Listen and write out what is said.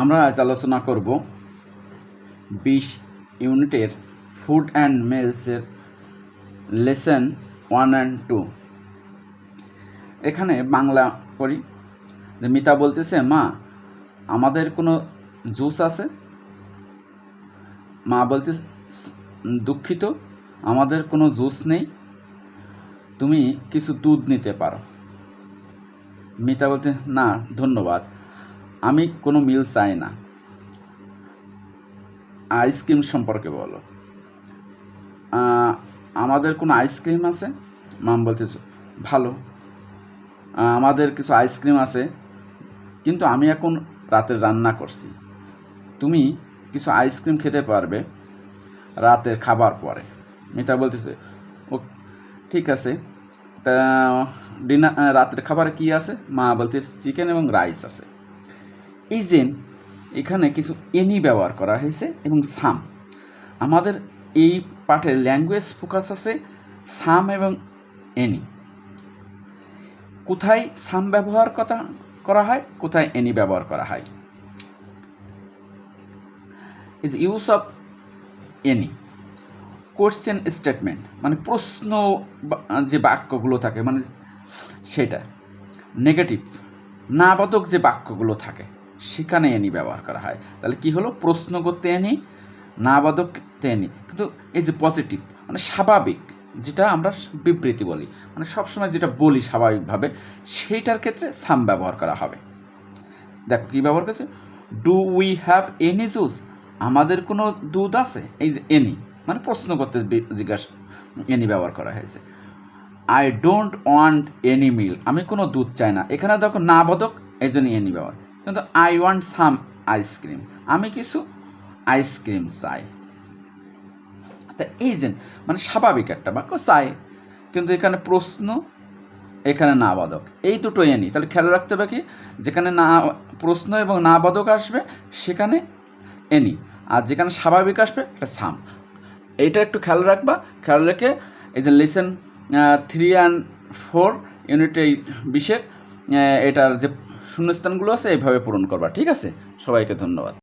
আমরা আজ আলোচনা করব 20 ইউনিটের ফুড অ্যান্ড মিলসের লেসন 1 and 2। এখানে বাংলা করি যে মিতা বলতেছে, মা আমাদের কোনো জুস আছে? মা বলতে, দুঃখিত আমাদের কোনো জুস নেই, তুমি কিছু দুধ নিতে পারো। মিতা বলতে, না ধন্যবাদ, আমি কোনো মিল চাই না। আইসক্রিম সম্পর্কে বলো। আমাদের কোনো আইসক্রিম আছে? মাম বলতেছে, ভালো, আমাদের কিছু আইসক্রিম আছে, কিন্তু আমি এখন রাতের রান্না করছি, তুমি কিছু আইসক্রিম খেতে পারবে রাতের খাবার পরে। মিতা বলতেছে, ও ঠিক আছে, তা রাতের খাবারে কি আছে? মা বলতে, চিকেন এবং রাইস আছে। এই যে এখানে কিছু এনি ব্যবহার করা হয়েছে এবং সাম। আমাদের এই পাঠের ল্যাঙ্গুয়েজ ফোকাস আছে সাম এবং এনি। কোথায় সাম ব্যবহার করা হয়, কোথায় এনি ব্যবহার করা হয়। Is use of any. Question statement মানে প্রশ্ন যে বাক্যগুলো থাকে মানে সেটা। নেগেটিভ নাবাদক যে বাক্যগুলো থাকে সেখানে এনি ব্যবহার করা হয়। তাহলে কি হলো? প্রশ্ন করতে এনি, নাবাদকতে এনি। কিন্তু এই যে পজিটিভ মানে স্বাভাবিক, যেটা আমরা বিবৃতি বলি, মানে সবসময় যেটা বলি স্বাভাবিকভাবে, সেইটার ক্ষেত্রে সাম ব্যবহার করা হবে। দেখো কী ব্যবহার করছে, do we have any juice? আমাদের কোনো দুধ আছে? এই যে এনি মানে প্রশ্ন করতে জিজ্ঞাসা, এনি ব্যবহার করা হয়েছে। আই ডোন্ট ওয়ান্ট এনি মিল, আমি কোনো দুধ চাই না। এখানে দেখো নাবাদক, এই জন্য এনি ব্যবহার। কিন্তু আই ওয়ান্ট সাম আইসক্রিম, আমি কিছু আইসক্রিম চাই। তা এই যে মানে স্বাভাবিক একটা বাক্য, চাই, কিন্তু এখানে প্রশ্ন, এখানে নাবাদক, এই দুটো এনি। তাহলে খেয়াল রাখতে হবে কি, যেখানে না প্রশ্ন এবং নাবাদক আসবে সেখানে এনি, আর যেখানে স্বাভাবিক আসবে এটা সাম। এইটা একটু খেয়াল রাখবা। খেয়াল রেখে এই যে লেসন 3 and 4 ইউনিট 20 এটার যে শূন্যস্থানগুলো আছে এইভাবে পূরণ করবা। ঠিক আছে, সবাইকে ধন্যবাদ।